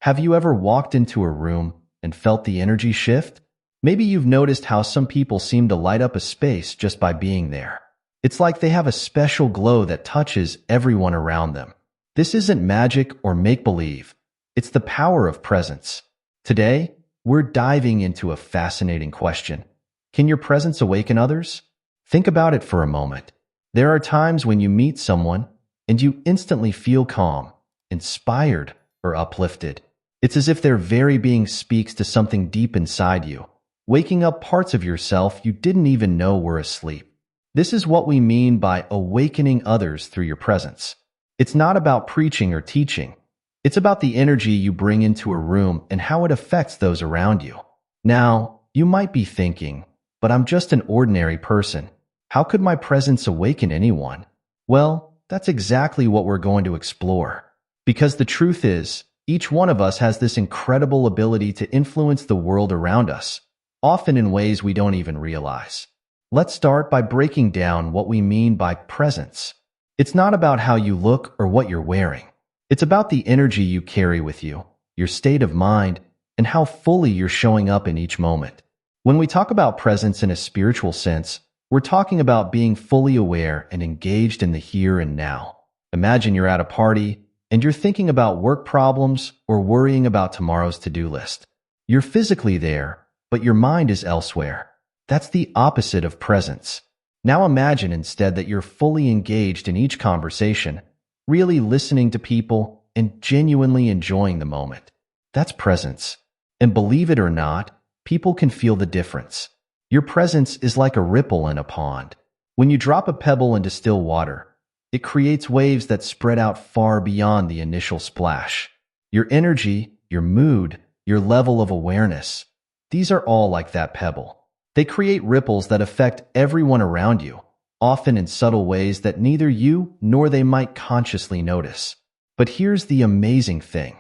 Have you ever walked into a room and felt the energy shift? Maybe you've noticed how some people seem to light up a space just by being there. It's like they have a special glow that touches everyone around them. This isn't magic or make-believe. It's the power of presence. Today, we're diving into a fascinating question. Can your presence awaken others? Think about it for a moment. There are times when you meet someone and you instantly feel calm, inspired, or uplifted. It's as if their very being speaks to something deep inside you, waking up parts of yourself you didn't even know were asleep. This is what we mean by awakening others through your presence. It's not about preaching or teaching. It's about the energy you bring into a room and how it affects those around you. Now, you might be thinking, but I'm just an ordinary person. How could my presence awaken anyone? Well, that's exactly what we're going to explore. Because the truth is, each one of us has this incredible ability to influence the world around us, often in ways we don't even realize. Let's start by breaking down what we mean by presence. It's not about how you look or what you're wearing. It's about the energy you carry with you, your state of mind, and how fully you're showing up in each moment. When we talk about presence in a spiritual sense, we're talking about being fully aware and engaged in the here and now. Imagine you're at a party and you're thinking about work problems or worrying about tomorrow's to-do list. You're physically there, but your mind is elsewhere. That's the opposite of presence. Now imagine instead that you're fully engaged in each conversation, really listening to people and genuinely enjoying the moment. That's presence. And believe it or not, people can feel the difference. Your presence is like a ripple in a pond. When you drop a pebble into still water, it creates waves that spread out far beyond the initial splash. Your energy, your mood, your level of awareness, these are all like that pebble. They create ripples that affect everyone around you, often in subtle ways that neither you nor they might consciously notice. But here's the amazing thing.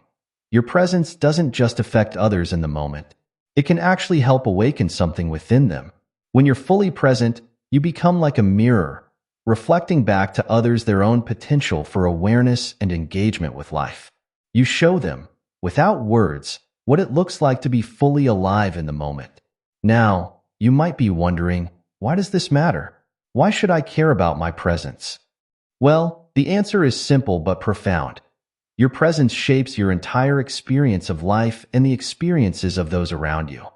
Your presence doesn't just affect others in the moment. It can actually help awaken something within them. When you're fully present, you become like a mirror, reflecting back to others their own potential for awareness and engagement with life. You show them, without words, what it looks like to be fully alive in the moment. Now, you might be wondering, why does this matter? Why should I care about my presence? Well, the answer is simple but profound. Your presence shapes your entire experience of life and the experiences of those around you.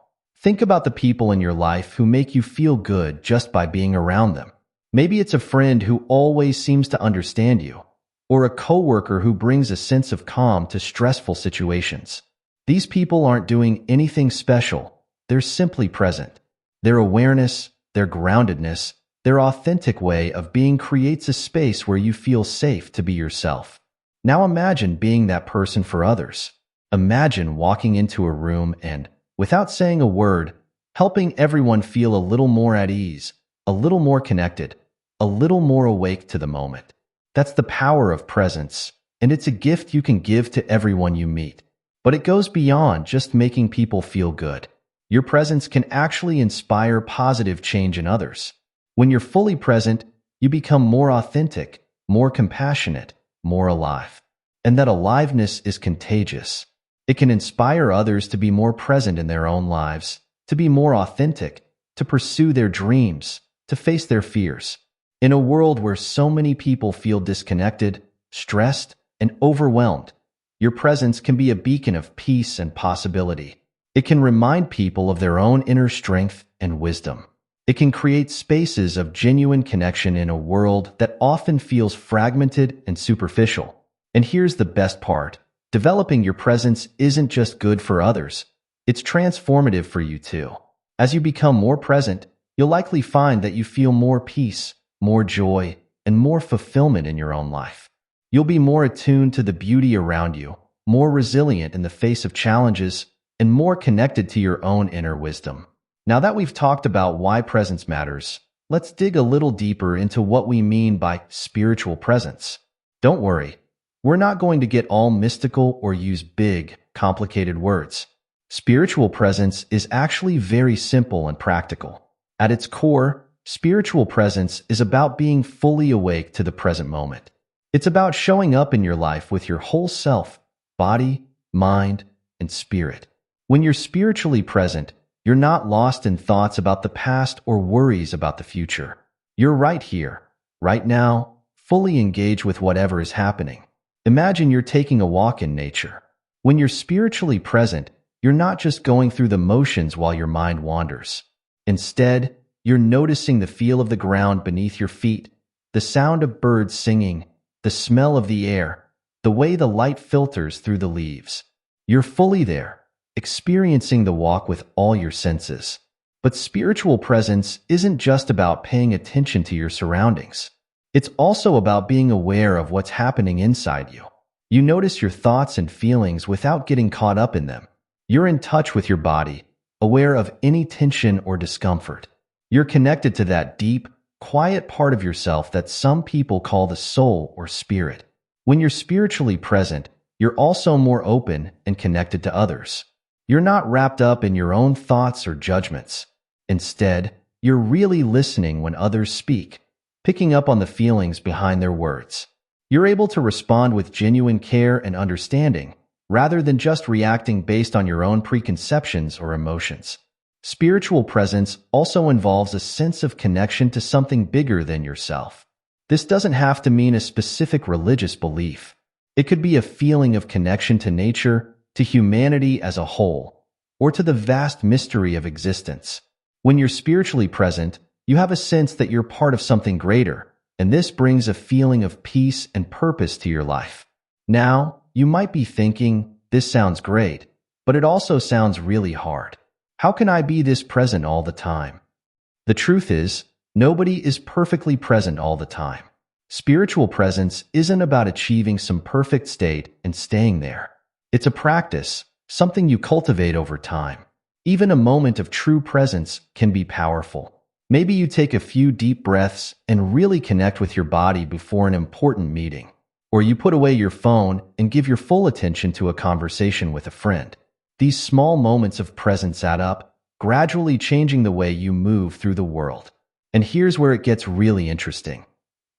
Think about the people in your life who make you feel good just by being around them. Maybe it's a friend who always seems to understand you, or a coworker who brings a sense of calm to stressful situations. These people aren't doing anything special. They're simply present. Their awareness, their groundedness, their authentic way of being creates a space where you feel safe to be yourself. Now imagine being that person for others. Imagine walking into a room and, without saying a word, helping everyone feel a little more at ease, a little more connected, a little more awake to the moment. That's the power of presence, and it's a gift you can give to everyone you meet. But it goes beyond just making people feel good. Your presence can actually inspire positive change in others. When you're fully present, you become more authentic, more compassionate, more alive. And that aliveness is contagious. It can inspire others to be more present in their own lives, to be more authentic, to pursue their dreams, to face their fears. In a world where so many people feel disconnected, stressed, and overwhelmed, your presence can be a beacon of peace and possibility. It can remind people of their own inner strength and wisdom. It can create spaces of genuine connection in a world that often feels fragmented and superficial. And here's the best part. Developing your presence isn't just good for others. It's transformative for you too. As you become more present, you'll likely find that you feel more peace, more joy, and more fulfillment in your own life. You'll be more attuned to the beauty around you, more resilient in the face of challenges, and more connected to your own inner wisdom. Now that we've talked about why presence matters, let's dig a little deeper into what we mean by spiritual presence. Don't worry, we're not going to get all mystical or use big, complicated words. Spiritual presence is actually very simple and practical. At its core, spiritual presence is about being fully awake to the present moment. It's about showing up in your life with your whole self, body, mind, and spirit. When you're spiritually present, you're not lost in thoughts about the past or worries about the future. You're right here, right now, fully engaged with whatever is happening. Imagine you're taking a walk in nature. When you're spiritually present, you're not just going through the motions while your mind wanders. Instead, you're noticing the feel of the ground beneath your feet, the sound of birds singing, the smell of the air, the way the light filters through the leaves. You're fully there, experiencing the walk with all your senses. But spiritual presence isn't just about paying attention to your surroundings. It's also about being aware of what's happening inside you. You notice your thoughts and feelings without getting caught up in them. You're in touch with your body, aware of any tension or discomfort. You're connected to that deep, quiet part of yourself that some people call the soul or spirit. When you're spiritually present, you're also more open and connected to others. You're not wrapped up in your own thoughts or judgments. Instead, you're really listening when others speak, picking up on the feelings behind their words. You're able to respond with genuine care and understanding, rather than just reacting based on your own preconceptions or emotions. Spiritual presence also involves a sense of connection to something bigger than yourself. This doesn't have to mean a specific religious belief. It could be a feeling of connection to nature, to humanity as a whole, or to the vast mystery of existence. When you're spiritually present, you have a sense that you're part of something greater, and this brings a feeling of peace and purpose to your life. Now, you might be thinking, this sounds great, but it also sounds really hard. How can I be this present all the time? The truth is, nobody is perfectly present all the time. Spiritual presence isn't about achieving some perfect state and staying there. It's a practice, something you cultivate over time. Even a moment of true presence can be powerful. Maybe you take a few deep breaths and really connect with your body before an important meeting. Or you put away your phone and give your full attention to a conversation with a friend. These small moments of presence add up, gradually changing the way you move through the world. And here's where it gets really interesting.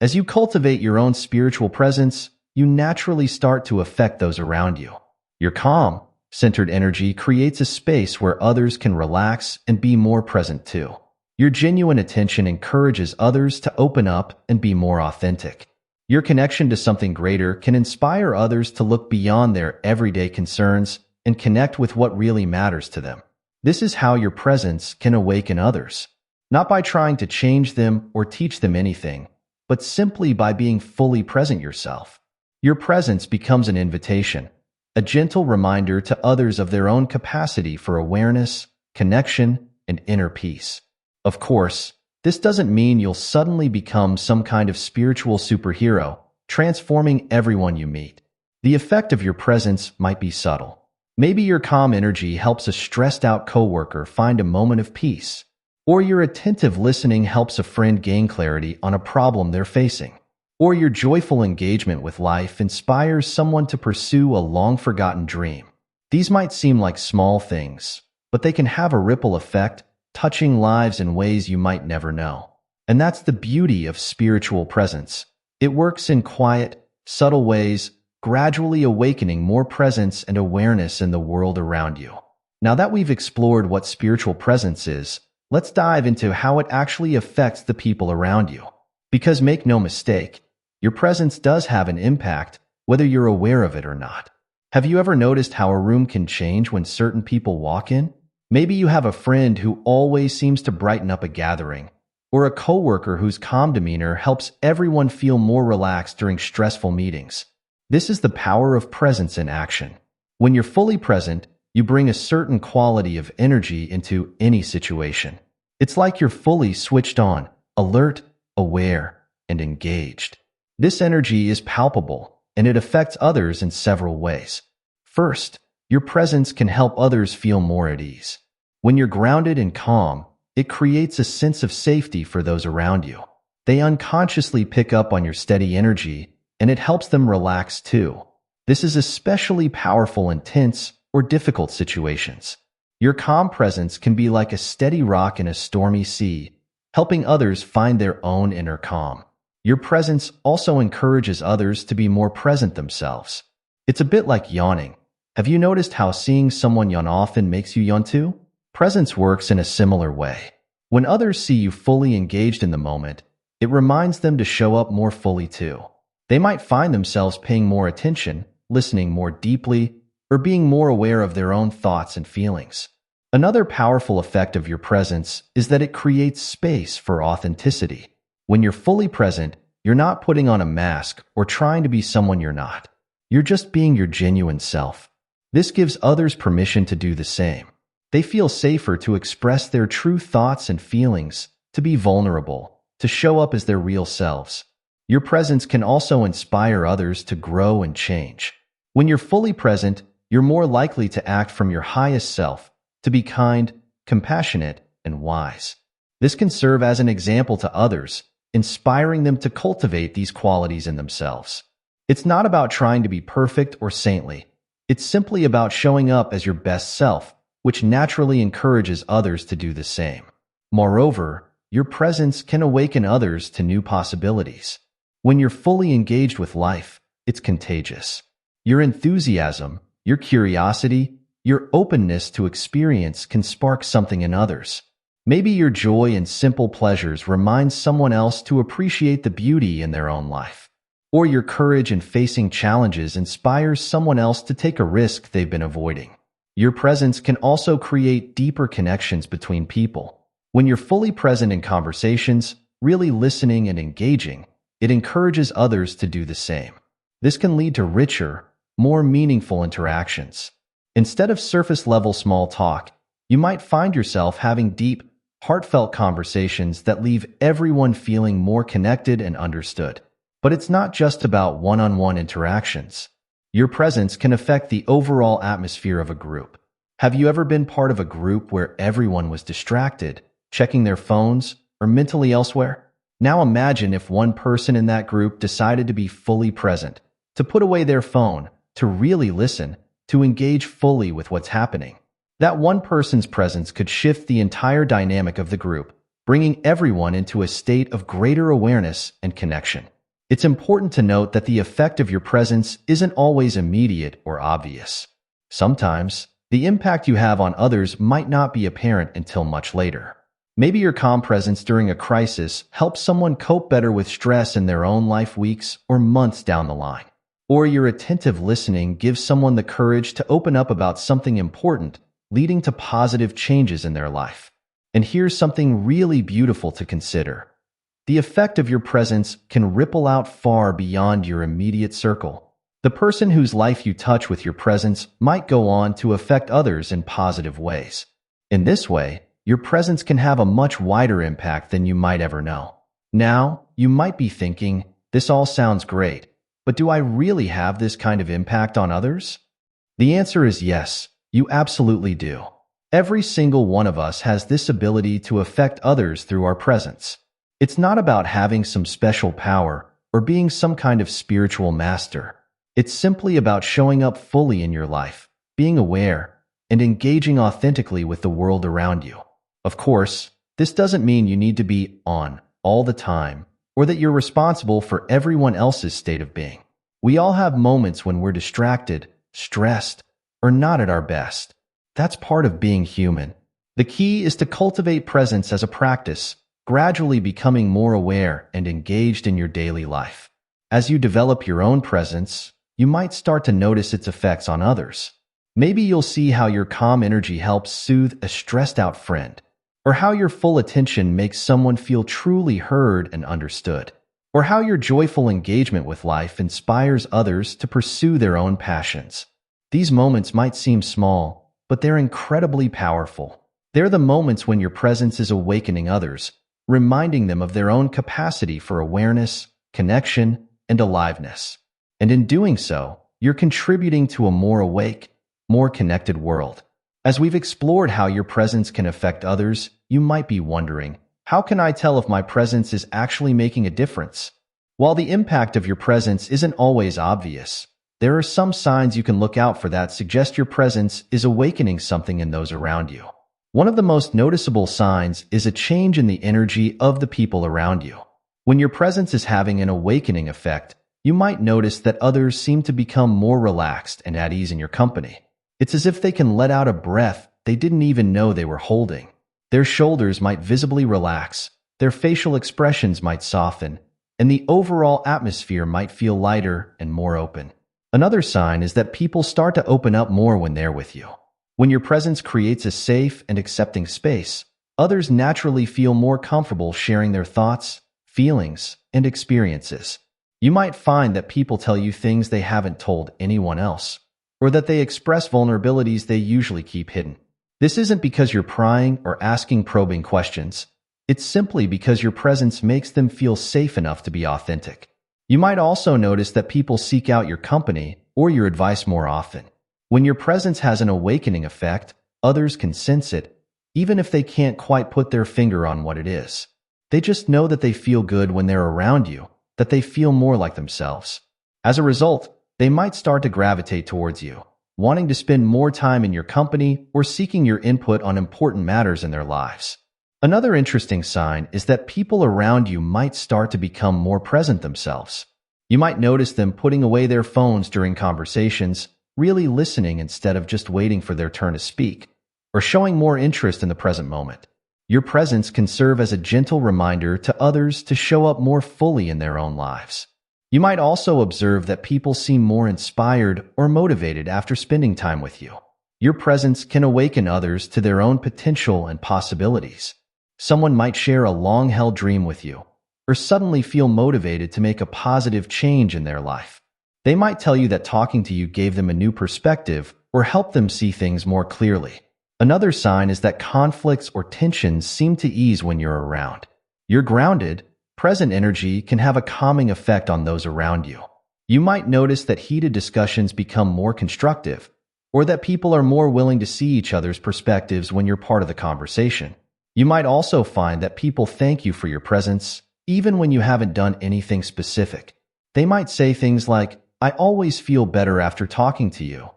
As you cultivate your own spiritual presence, you naturally start to affect those around you. Your calm, centered energy creates a space where others can relax and be more present too. Your genuine attention encourages others to open up and be more authentic. Your connection to something greater can inspire others to look beyond their everyday concerns and connect with what really matters to them. This is how your presence can awaken others, not by trying to change them or teach them anything, but simply by being fully present yourself. Your presence becomes an invitation, a gentle reminder to others of their own capacity for awareness, connection, and inner peace. Of course, this doesn't mean you'll suddenly become some kind of spiritual superhero, transforming everyone you meet. The effect of your presence might be subtle. Maybe your calm energy helps a stressed-out coworker find a moment of peace, or your attentive listening helps a friend gain clarity on a problem they're facing, or your joyful engagement with life inspires someone to pursue a long-forgotten dream. These might seem like small things, but they can have a ripple effect, touching lives in ways you might never know. And that's the beauty of spiritual presence. It works in quiet, subtle ways, gradually awakening more presence and awareness in the world around you. Now that we've explored what spiritual presence is, let's dive into how it actually affects the people around you. Because make no mistake, your presence does have an impact, whether you're aware of it or not. Have you ever noticed how a room can change when certain people walk in? Maybe you have a friend who always seems to brighten up a gathering, or a coworker whose calm demeanor helps everyone feel more relaxed during stressful meetings. This is the power of presence in action. When you're fully present, you bring a certain quality of energy into any situation. It's like you're fully switched on, alert, aware, and engaged. This energy is palpable, and it affects others in several ways. First, your presence can help others feel more at ease. When you're grounded and calm, it creates a sense of safety for those around you. They unconsciously pick up on your steady energy, and it helps them relax too. This is especially powerful in tense or difficult situations. Your calm presence can be like a steady rock in a stormy sea, helping others find their own inner calm. Your presence also encourages others to be more present themselves. It's a bit like yawning. Have you noticed how seeing someone yawn often makes you yawn too? Presence works in a similar way. When others see you fully engaged in the moment, it reminds them to show up more fully too. They might find themselves paying more attention, listening more deeply, or being more aware of their own thoughts and feelings. Another powerful effect of your presence is that it creates space for authenticity. When you're fully present, you're not putting on a mask or trying to be someone you're not. You're just being your genuine self. This gives others permission to do the same. They feel safer to express their true thoughts and feelings, to be vulnerable, to show up as their real selves. Your presence can also inspire others to grow and change. When you're fully present, you're more likely to act from your highest self, to be kind, compassionate, and wise. This can serve as an example to others, inspiring them to cultivate these qualities in themselves. It's not about trying to be perfect or saintly. It's simply about showing up as your best self, which naturally encourages others to do the same. Moreover, your presence can awaken others to new possibilities. When you're fully engaged with life, it's contagious. Your enthusiasm, your curiosity, your openness to experience can spark something in others. Maybe your joy in simple pleasures reminds someone else to appreciate the beauty in their own life. Or your courage in facing challenges inspires someone else to take a risk they've been avoiding. Your presence can also create deeper connections between people. When you're fully present in conversations, really listening and engaging, it encourages others to do the same. This can lead to richer, more meaningful interactions. Instead of surface-level small talk, you might find yourself having deep, heartfelt conversations that leave everyone feeling more connected and understood. But it's not just about one-on-one interactions. Your presence can affect the overall atmosphere of a group. Have you ever been part of a group where everyone was distracted, checking their phones, or mentally elsewhere? Now imagine if one person in that group decided to be fully present, to put away their phone, to really listen, to engage fully with what's happening. That one person's presence could shift the entire dynamic of the group, bringing everyone into a state of greater awareness and connection. It's important to note that the effect of your presence isn't always immediate or obvious. Sometimes, the impact you have on others might not be apparent until much later. Maybe your calm presence during a crisis helps someone cope better with stress in their own life weeks or months down the line. Or your attentive listening gives someone the courage to open up about something important, leading to positive changes in their life. And here's something really beautiful to consider. The effect of your presence can ripple out far beyond your immediate circle. The person whose life you touch with your presence might go on to affect others in positive ways. In this way, your presence can have a much wider impact than you might ever know. Now, you might be thinking, this all sounds great, but do I really have this kind of impact on others? The answer is yes, you absolutely do. Every single one of us has this ability to affect others through our presence. It's not about having some special power or being some kind of spiritual master. It's simply about showing up fully in your life, being aware, and engaging authentically with the world around you. Of course, this doesn't mean you need to be on all the time or that you're responsible for everyone else's state of being. We all have moments when we're distracted, stressed, or not at our best. That's part of being human. The key is to cultivate presence as a practice, gradually becoming more aware and engaged in your daily life. As you develop your own presence, you might start to notice its effects on others. Maybe you'll see how your calm energy helps soothe a stressed-out friend, or how your full attention makes someone feel truly heard and understood, or how your joyful engagement with life inspires others to pursue their own passions. These moments might seem small, but they're incredibly powerful. They're the moments when your presence is awakening others, reminding them of their own capacity for awareness, connection, and aliveness. And in doing so, you're contributing to a more awake, more connected world. As we've explored how your presence can affect others, you might be wondering, how can I tell if my presence is actually making a difference? While the impact of your presence isn't always obvious, there are some signs you can look out for that suggest your presence is awakening something in those around you. One of the most noticeable signs is a change in the energy of the people around you. When your presence is having an awakening effect, you might notice that others seem to become more relaxed and at ease in your company. It's as if they can let out a breath they didn't even know they were holding. Their shoulders might visibly relax, their facial expressions might soften, and the overall atmosphere might feel lighter and more open. Another sign is that people start to open up more when they're with you. When your presence creates a safe and accepting space, others naturally feel more comfortable sharing their thoughts, feelings, and experiences. You might find that people tell you things they haven't told anyone else, or that they express vulnerabilities they usually keep hidden. This isn't because you're prying or asking probing questions. It's simply because your presence makes them feel safe enough to be authentic. You might also notice that people seek out your company or your advice more often. When your presence has an awakening effect, others can sense it, even if they can't quite put their finger on what it is. They just know that they feel good when they're around you, that they feel more like themselves. As a result, they might start to gravitate towards you, wanting to spend more time in your company or seeking your input on important matters in their lives. Another interesting sign is that people around you might start to become more present themselves. You might notice them putting away their phones during conversations, really listening instead of just waiting for their turn to speak, or showing more interest in the present moment. Your presence can serve as a gentle reminder to others to show up more fully in their own lives. You might also observe that people seem more inspired or motivated after spending time with you. Your presence can awaken others to their own potential and possibilities. Someone might share a long-held dream with you, or suddenly feel motivated to make a positive change in their life. They might tell you that talking to you gave them a new perspective or helped them see things more clearly. Another sign is that conflicts or tensions seem to ease when you're around. Your grounded, present energy can have a calming effect on those around you. You might notice that heated discussions become more constructive, or that people are more willing to see each other's perspectives when you're part of the conversation. You might also find that people thank you for your presence, even when you haven't done anything specific. They might say things like, "I always feel better after talking to you,"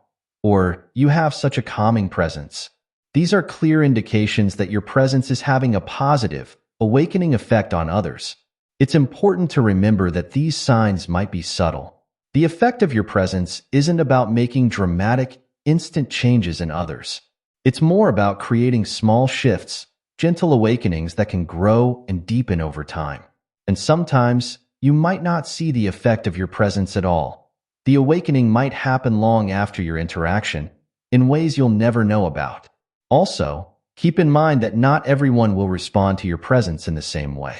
or "You have such a calming presence." These are clear indications that your presence is having a positive, awakening effect on others. It's important to remember that these signs might be subtle. The effect of your presence isn't about making dramatic, instant changes in others. It's more about creating small shifts, gentle awakenings that can grow and deepen over time. And sometimes, you might not see the effect of your presence at all. The awakening might happen long after your interaction, in ways you'll never know about. Also, keep in mind that not everyone will respond to your presence in the same way.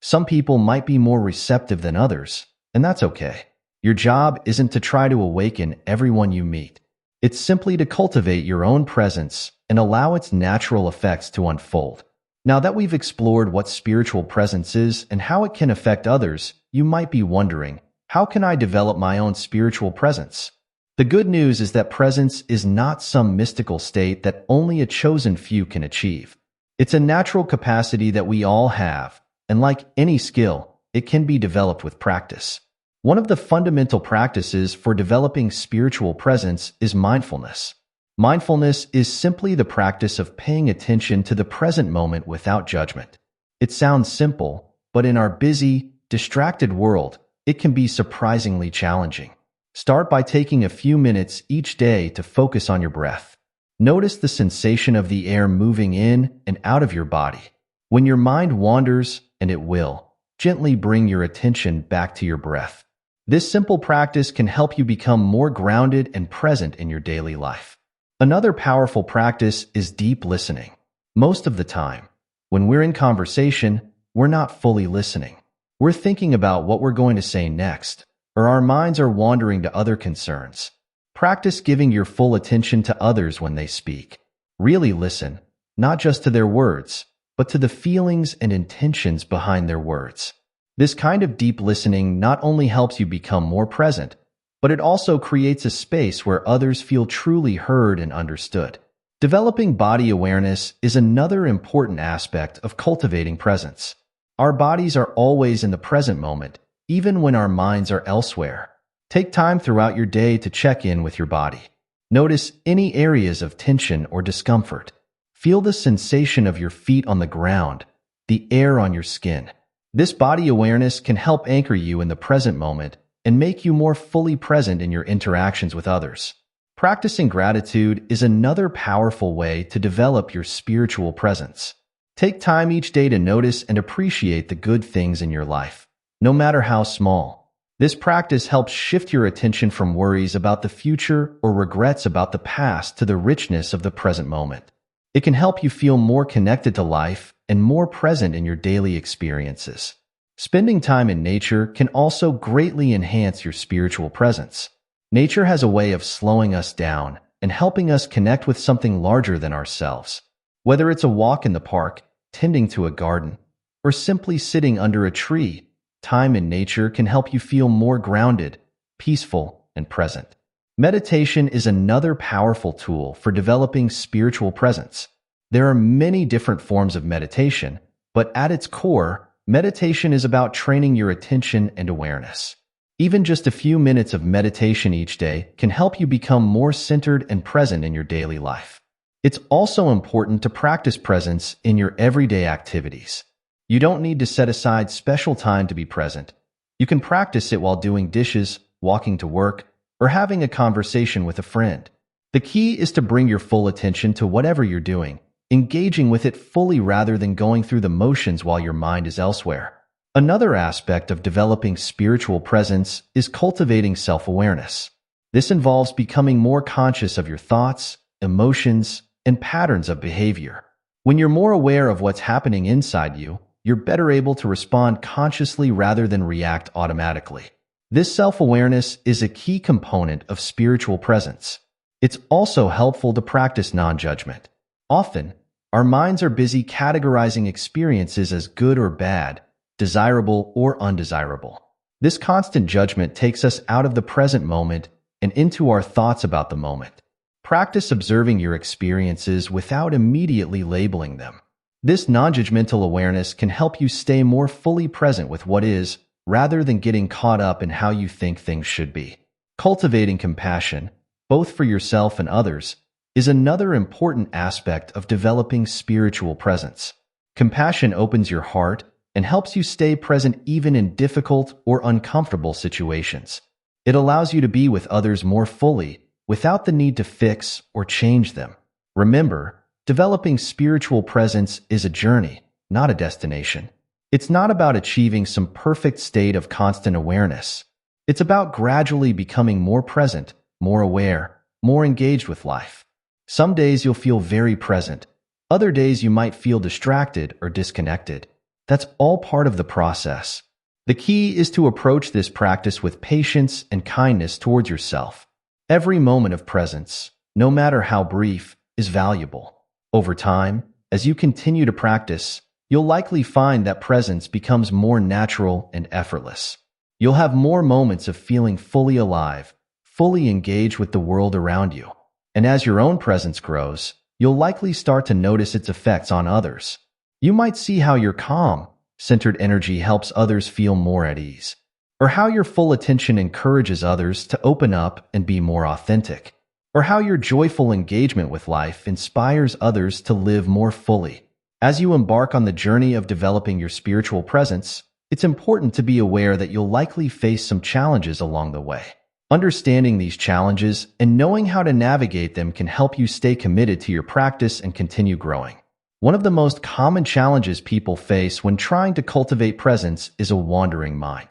Some people might be more receptive than others, and that's okay. Your job isn't to try to awaken everyone you meet. It's simply to cultivate your own presence and allow its natural effects to unfold. Now that we've explored what spiritual presence is and how it can affect others, you might be wondering, how can I develop my own spiritual presence? The good news is that presence is not some mystical state that only a chosen few can achieve. It's a natural capacity that we all have, and like any skill, it can be developed with practice. One of the fundamental practices for developing spiritual presence is mindfulness. Mindfulness is simply the practice of paying attention to the present moment without judgment. It sounds simple, but in our busy, distracted world, it can be surprisingly challenging. Start by taking a few minutes each day to focus on your breath. Notice the sensation of the air moving in and out of your body. When your mind wanders, and it will, gently bring your attention back to your breath. This simple practice can help you become more grounded and present in your daily life. Another powerful practice is deep listening. Most of the time, when we're in conversation, we're not fully listening. We're thinking about what we're going to say next, or our minds are wandering to other concerns. Practice giving your full attention to others when they speak. Really listen, not just to their words, but to the feelings and intentions behind their words. This kind of deep listening not only helps you become more present, but it also creates a space where others feel truly heard and understood. Developing body awareness is another important aspect of cultivating presence. Our bodies are always in the present moment, even when our minds are elsewhere. Take time throughout your day to check in with your body. Notice any areas of tension or discomfort. Feel the sensation of your feet on the ground, the air on your skin. This body awareness can help anchor you in the present moment and make you more fully present in your interactions with others. Practicing gratitude is another powerful way to develop your spiritual presence. Take time each day to notice and appreciate the good things in your life, no matter how small. This practice helps shift your attention from worries about the future or regrets about the past to the richness of the present moment. It can help you feel more connected to life and more present in your daily experiences. Spending time in nature can also greatly enhance your spiritual presence. Nature has a way of slowing us down and helping us connect with something larger than ourselves. Whether it's a walk in the park, tending to a garden, or simply sitting under a tree, time in nature can help you feel more grounded, peaceful, and present. Meditation is another powerful tool for developing spiritual presence. There are many different forms of meditation, but at its core, meditation is about training your attention and awareness. Even just a few minutes of meditation each day can help you become more centered and present in your daily life. It's also important to practice presence in your everyday activities. You don't need to set aside special time to be present. You can practice it while doing dishes, walking to work, or having a conversation with a friend. The key is to bring your full attention to whatever you're doing, engaging with it fully rather than going through the motions while your mind is elsewhere. Another aspect of developing spiritual presence is cultivating self-awareness. This involves becoming more conscious of your thoughts, emotions, and patterns of behavior. When you're more aware of what's happening inside you, you're better able to respond consciously rather than react automatically. This self-awareness is a key component of spiritual presence. It's also helpful to practice non-judgment. Often, our minds are busy categorizing experiences as good or bad, desirable or undesirable. This constant judgment takes us out of the present moment and into our thoughts about the moment. Practice observing your experiences without immediately labeling them. This non-judgmental awareness can help you stay more fully present with what is, rather than getting caught up in how you think things should be. Cultivating compassion, both for yourself and others, is another important aspect of developing spiritual presence. Compassion opens your heart and helps you stay present even in difficult or uncomfortable situations. It allows you to be with others more fully, without the need to fix or change them. Remember, developing spiritual presence is a journey, not a destination. It's not about achieving some perfect state of constant awareness. It's about gradually becoming more present, more aware, more engaged with life. Some days you'll feel very present. Other days you might feel distracted or disconnected. That's all part of the process. The key is to approach this practice with patience and kindness towards yourself. Every moment of presence, no matter how brief, is valuable. Over time, as you continue to practice, you'll likely find that presence becomes more natural and effortless. You'll have more moments of feeling fully alive, fully engaged with the world around you. And as your own presence grows, you'll likely start to notice its effects on others. You might see how your calm, centered energy helps others feel more at ease, or how your full attention encourages others to open up and be more authentic, or how your joyful engagement with life inspires others to live more fully. As you embark on the journey of developing your spiritual presence, it's important to be aware that you'll likely face some challenges along the way. Understanding these challenges and knowing how to navigate them can help you stay committed to your practice and continue growing. One of the most common challenges people face when trying to cultivate presence is a wandering mind.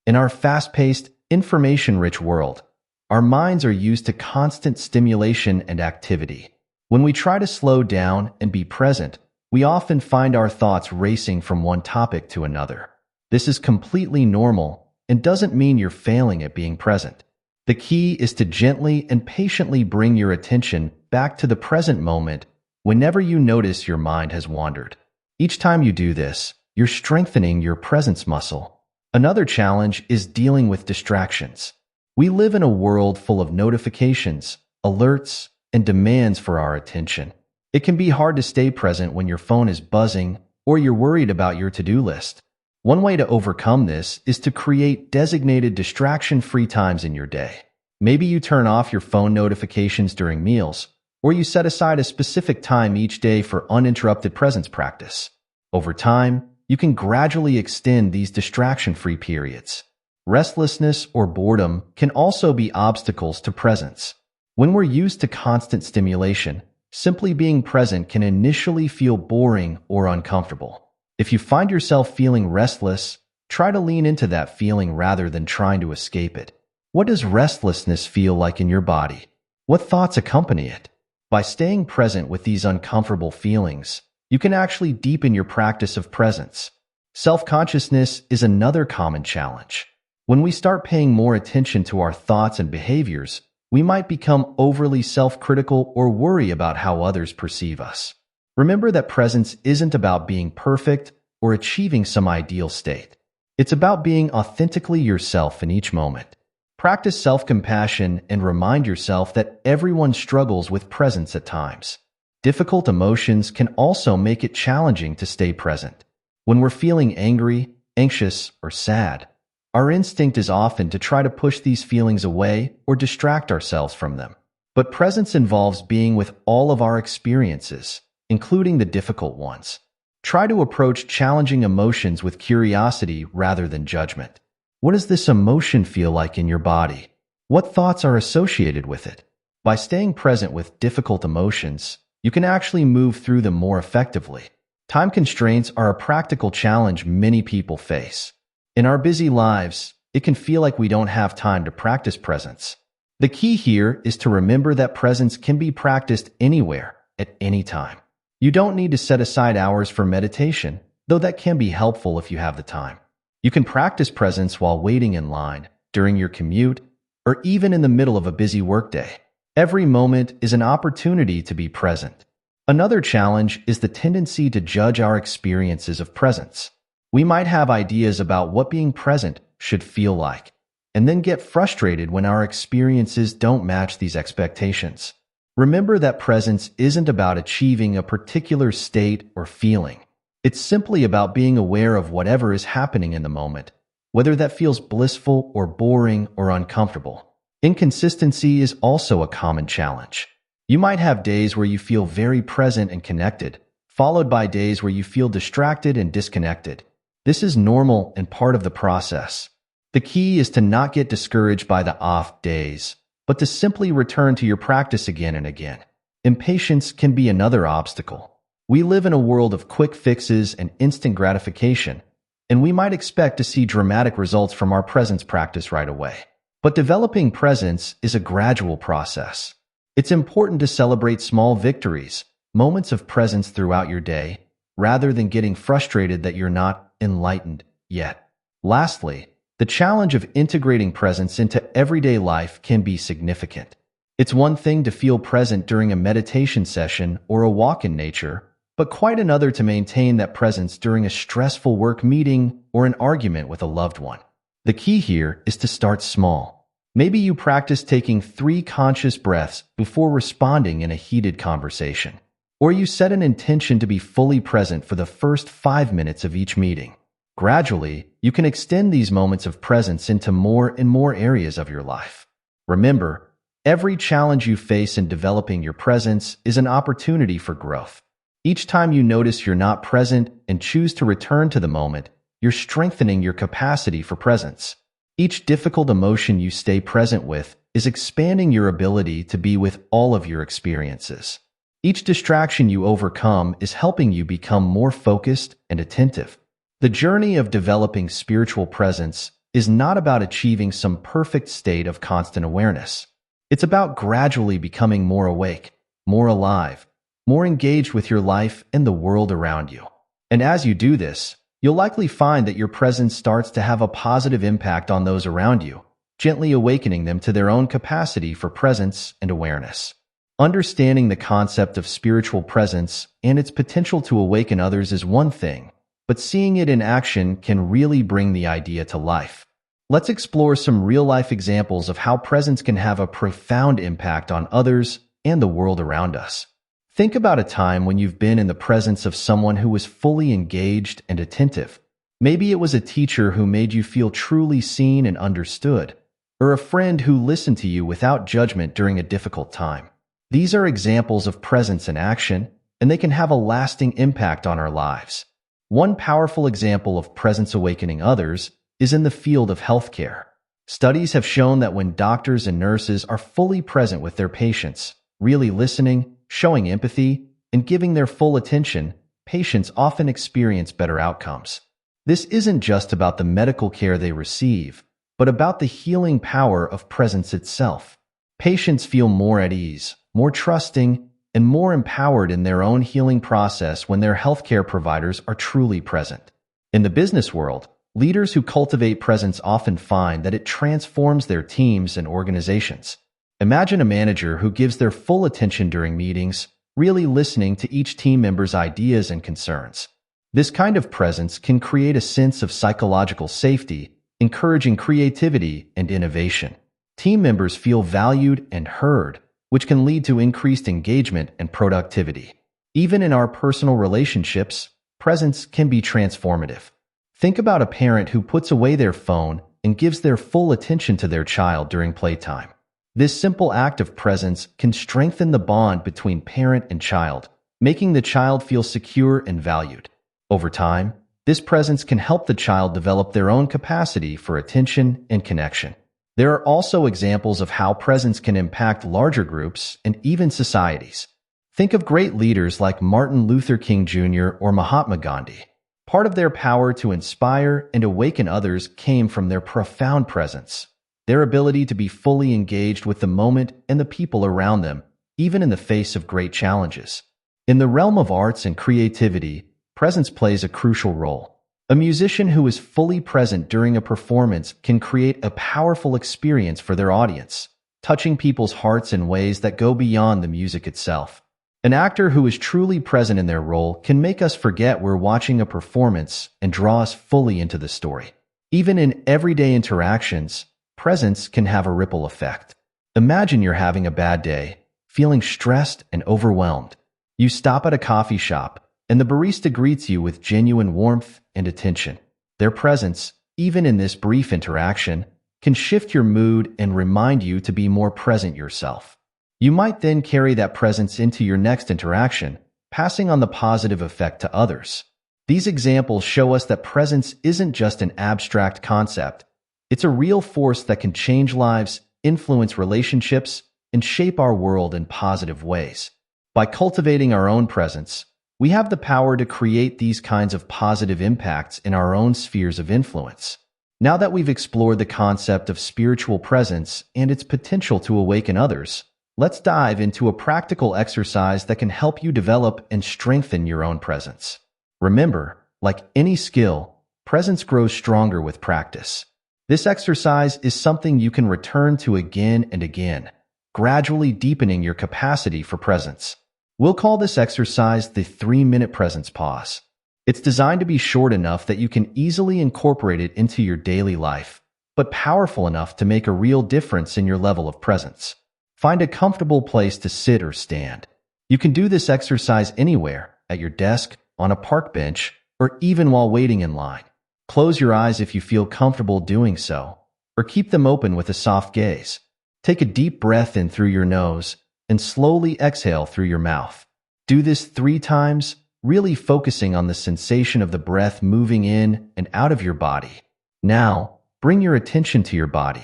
In our fast-paced, information-rich world, our minds are used to constant stimulation and activity. When we try to slow down and be present, we often find our thoughts racing from one topic to another. This is completely normal and doesn't mean you're failing at being present. The key is to gently and patiently bring your attention back to the present moment whenever you notice your mind has wandered. Each time you do this, you're strengthening your presence muscle. Another challenge is dealing with distractions. We live in a world full of notifications, alerts, and demands for our attention. It can be hard to stay present when your phone is buzzing or you're worried about your to-do list. One way to overcome this is to create designated distraction-free times in your day. Maybe you turn off your phone notifications during meals, or you set aside a specific time each day for uninterrupted presence practice. Over time, you can gradually extend these distraction-free periods. Restlessness or boredom can also be obstacles to presence. When we're used to constant stimulation, simply being present can initially feel boring or uncomfortable. If you find yourself feeling restless, try to lean into that feeling rather than trying to escape it. What does restlessness feel like in your body? What thoughts accompany it? By staying present with these uncomfortable feelings, you can actually deepen your practice of presence. Self-consciousness is another common challenge. When we start paying more attention to our thoughts and behaviors, we might become overly self-critical or worry about how others perceive us. Remember that presence isn't about being perfect or achieving some ideal state. It's about being authentically yourself in each moment. Practice self-compassion and remind yourself that everyone struggles with presence at times. Difficult emotions can also make it challenging to stay present. When we're feeling angry, anxious, or sad, our instinct is often to try to push these feelings away or distract ourselves from them. But presence involves being with all of our experiences, including the difficult ones. Try to approach challenging emotions with curiosity rather than judgment. What does this emotion feel like in your body? What thoughts are associated with it? By staying present with difficult emotions, you can actually move through them more effectively. Time constraints are a practical challenge many people face. In our busy lives, it can feel like we don't have time to practice presence. The key here is to remember that presence can be practiced anywhere, at any time. You don't need to set aside hours for meditation, though that can be helpful if you have the time. You can practice presence while waiting in line, during your commute, or even in the middle of a busy workday. Every moment is an opportunity to be present. Another challenge is the tendency to judge our experiences of presence. We might have ideas about what being present should feel like, and then get frustrated when our experiences don't match these expectations. Remember that presence isn't about achieving a particular state or feeling. It's simply about being aware of whatever is happening in the moment, whether that feels blissful or boring or uncomfortable. Inconsistency is also a common challenge. You might have days where you feel very present and connected, followed by days where you feel distracted and disconnected. This is normal and part of the process. The key is to not get discouraged by the off days, but to simply return to your practice again and again. Impatience can be another obstacle. We live in a world of quick fixes and instant gratification, and we might expect to see dramatic results from our presence practice right away. But developing presence is a gradual process. It's important to celebrate small victories, moments of presence throughout your day, rather than getting frustrated that you're not enlightened yet. Lastly, the challenge of integrating presence into everyday life can be significant. It's one thing to feel present during a meditation session or a walk in nature, but quite another to maintain that presence during a stressful work meeting or an argument with a loved one. The key here is to start small. Maybe you practice taking 3 conscious breaths before responding in a heated conversation. Or you set an intention to be fully present for the first 5 minutes of each meeting. Gradually, you can extend these moments of presence into more and more areas of your life. Remember, every challenge you face in developing your presence is an opportunity for growth. Each time you notice you're not present and choose to return to the moment, you're strengthening your capacity for presence. Each difficult emotion you stay present with is expanding your ability to be with all of your experiences. Each distraction you overcome is helping you become more focused and attentive. The journey of developing spiritual presence is not about achieving some perfect state of constant awareness. It's about gradually becoming more awake, more alive, more engaged with your life and the world around you. And as you do this, you'll likely find that your presence starts to have a positive impact on those around you, gently awakening them to their own capacity for presence and awareness. Understanding the concept of spiritual presence and its potential to awaken others is one thing, but seeing it in action can really bring the idea to life. Let's explore some real-life examples of how presence can have a profound impact on others and the world around us. Think about a time when you've been in the presence of someone who was fully engaged and attentive. Maybe it was a teacher who made you feel truly seen and understood, or a friend who listened to you without judgment during a difficult time. These are examples of presence in action, and they can have a lasting impact on our lives. One powerful example of presence awakening others is in the field of healthcare. Studies have shown that when doctors and nurses are fully present with their patients, really listening, showing empathy, and giving their full attention, patients often experience better outcomes. This isn't just about the medical care they receive, but about the healing power of presence itself. Patients feel more at ease, more trusting, and more empowered in their own healing process when their healthcare providers are truly present. In the business world, leaders who cultivate presence often find that it transforms their teams and organizations. Imagine a manager who gives their full attention during meetings, really listening to each team member's ideas and concerns. This kind of presence can create a sense of psychological safety, encouraging creativity and innovation. Team members feel valued and heard, which can lead to increased engagement and productivity. Even in our personal relationships, presence can be transformative. Think about a parent who puts away their phone and gives their full attention to their child during playtime. This simple act of presence can strengthen the bond between parent and child, making the child feel secure and valued. Over time, this presence can help the child develop their own capacity for attention and connection. There are also examples of how presence can impact larger groups and even societies. Think of great leaders like Martin Luther King Jr. or Mahatma Gandhi. Part of their power to inspire and awaken others came from their profound presence, their ability to be fully engaged with the moment and the people around them, even in the face of great challenges. In the realm of arts and creativity, presence plays a crucial role. A musician who is fully present during a performance can create a powerful experience for their audience, touching people's hearts in ways that go beyond the music itself. An actor who is truly present in their role can make us forget we're watching a performance and draw us fully into the story. Even in everyday interactions, presence can have a ripple effect. Imagine you're having a bad day, feeling stressed and overwhelmed. You stop at a coffee shop, and the barista greets you with genuine warmth and attention. Their presence, even in this brief interaction, can shift your mood and remind you to be more present yourself. You might then carry that presence into your next interaction, passing on the positive effect to others. These examples show us that presence isn't just an abstract concept. It's a real force that can change lives, influence relationships, and shape our world in positive ways. By cultivating our own presence, we have the power to create these kinds of positive impacts in our own spheres of influence. Now that we've explored the concept of spiritual presence and its potential to awaken others, let's dive into a practical exercise that can help you develop and strengthen your own presence. Remember, like any skill, presence grows stronger with practice. This exercise is something you can return to again and again, gradually deepening your capacity for presence. We'll call this exercise the 3-minute presence pause. It's designed to be short enough that you can easily incorporate it into your daily life, but powerful enough to make a real difference in your level of presence. Find a comfortable place to sit or stand. You can do this exercise anywhere, at your desk, on a park bench, or even while waiting in line. Close your eyes if you feel comfortable doing so, or keep them open with a soft gaze. Take a deep breath in through your nose and slowly exhale through your mouth. Do this 3 times, really focusing on the sensation of the breath moving in and out of your body. Now, bring your attention to your body.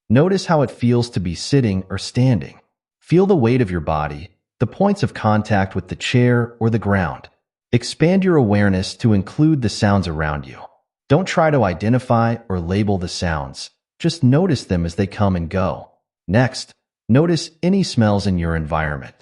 Notice how it feels to be sitting or standing. Feel the weight of your body, the points of contact with the chair or the ground. Expand your awareness to include the sounds around you. Don't try to identify or label the sounds. Just notice them as they come and go. Next, notice any smells in your environment.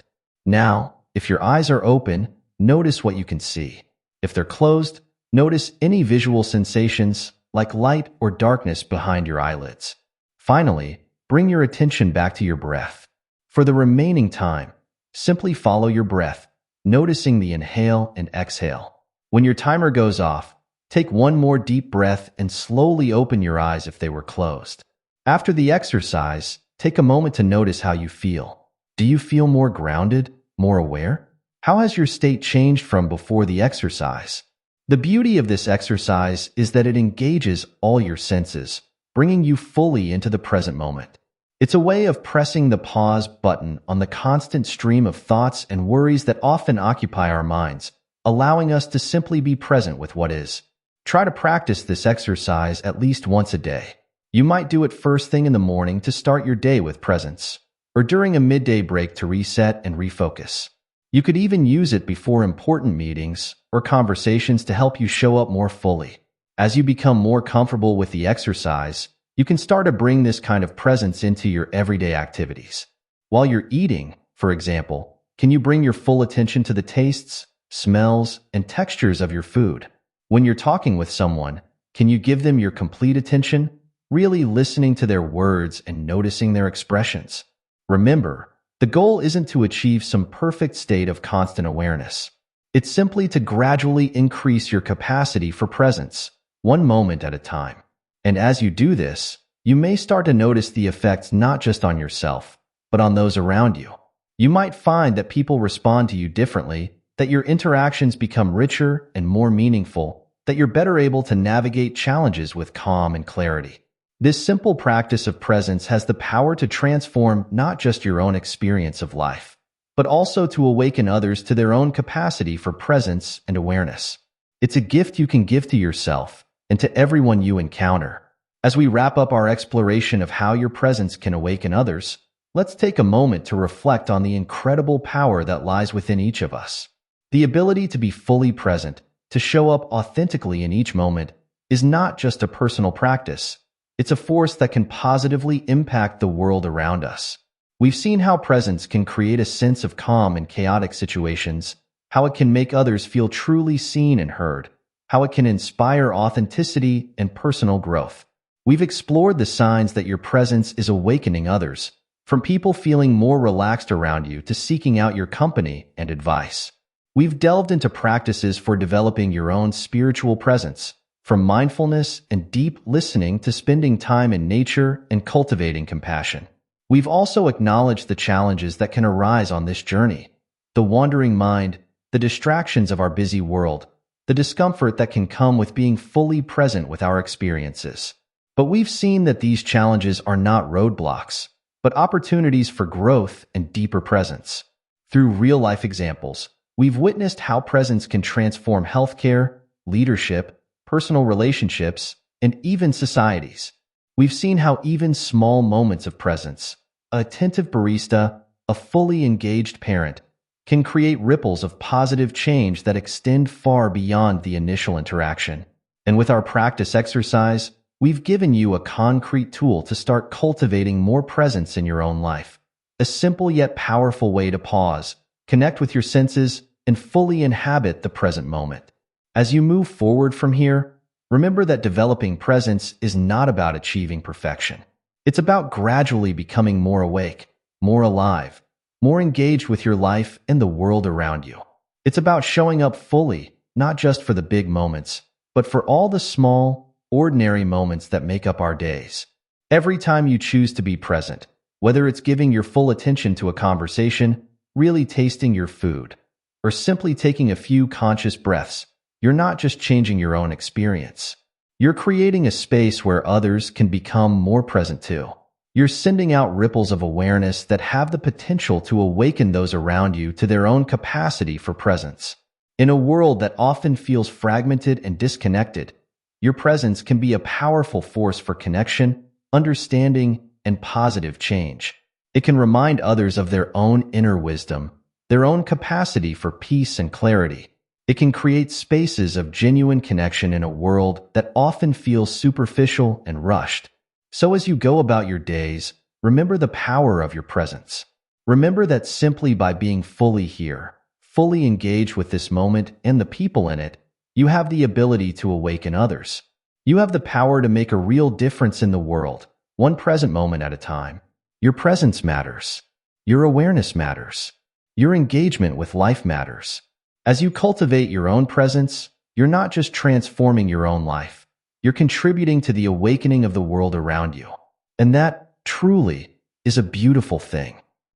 Now, if your eyes are open, notice what you can see. If they're closed, notice any visual sensations like light or darkness behind your eyelids. Finally, bring your attention back to your breath. For the remaining time, simply follow your breath, noticing the inhale and exhale. When your timer goes off, take one more deep breath and slowly open your eyes if they were closed. After the exercise, take a moment to notice how you feel. Do you feel more grounded, more aware? How has your state changed from before the exercise? The beauty of this exercise is that it engages all your senses, bringing you fully into the present moment. It's a way of pressing the pause button on the constant stream of thoughts and worries that often occupy our minds, allowing us to simply be present with what is. Try to practice this exercise at least once a day. You might do it first thing in the morning to start your day with presence, or during a midday break to reset and refocus. You could even use it before important meetings or conversations to help you show up more fully. As you become more comfortable with the exercise, you can start to bring this kind of presence into your everyday activities. While you're eating, for example, can you bring your full attention to the tastes, smells, and textures of your food? When you're talking with someone, can you give them your complete attention, really listening to their words and noticing their expressions? Remember, the goal isn't to achieve some perfect state of constant awareness. It's simply to gradually increase your capacity for presence, one moment at a time. And as you do this, you may start to notice the effects not just on yourself, but on those around you. You might find that people respond to you differently, that your interactions become richer and more meaningful, that you're better able to navigate challenges with calm and clarity. This simple practice of presence has the power to transform not just your own experience of life, but also to awaken others to their own capacity for presence and awareness. It's a gift you can give to yourself and to everyone you encounter. As we wrap up our exploration of how your presence can awaken others, let's take a moment to reflect on the incredible power that lies within each of us. The ability to be fully present, to show up authentically in each moment, is not just a personal practice. It's a force that can positively impact the world around us. We've seen how presence can create a sense of calm in chaotic situations, how it can make others feel truly seen and heard, how it can inspire authenticity and personal growth. We've explored the signs that your presence is awakening others, from people feeling more relaxed around you to seeking out your company and advice. We've delved into practices for developing your own spiritual presence, from mindfulness and deep listening to spending time in nature and cultivating compassion. We've also acknowledged the challenges that can arise on this journey: the wandering mind, the distractions of our busy world, the discomfort that can come with being fully present with our experiences. But we've seen that these challenges are not roadblocks, but opportunities for growth and deeper presence. Through real-life examples, we've witnessed how presence can transform healthcare, leadership, personal relationships, and even societies. We've seen how even small moments of presence, an attentive barista, a fully engaged parent, can create ripples of positive change that extend far beyond the initial interaction. And with our practice exercise, we've given you a concrete tool to start cultivating more presence in your own life. A simple yet powerful way to pause, connect with your senses, and fully inhabit the present moment. As you move forward from here, remember that developing presence is not about achieving perfection. It's about gradually becoming more awake, more alive, more engaged with your life and the world around you. It's about showing up fully, not just for the big moments, but for all the small, ordinary moments that make up our days. Every time you choose to be present, whether it's giving your full attention to a conversation, really tasting your food, or simply taking a few conscious breaths, you're not just changing your own experience. You're creating a space where others can become more present too. You're sending out ripples of awareness that have the potential to awaken those around you to their own capacity for presence. In a world that often feels fragmented and disconnected, your presence can be a powerful force for connection, understanding, and positive change. It can remind others of their own inner wisdom, their own capacity for peace and clarity. It can create spaces of genuine connection in a world that often feels superficial and rushed. So as you go about your days, remember the power of your presence. Remember that simply by being fully here, fully engaged with this moment and the people in it, you have the ability to awaken others. You have the power to make a real difference in the world, one present moment at a time. Your presence matters. Your awareness matters. Your engagement with life matters. As you cultivate your own presence, you're not just transforming your own life. You're contributing to the awakening of the world around you. And that, truly, is a beautiful thing.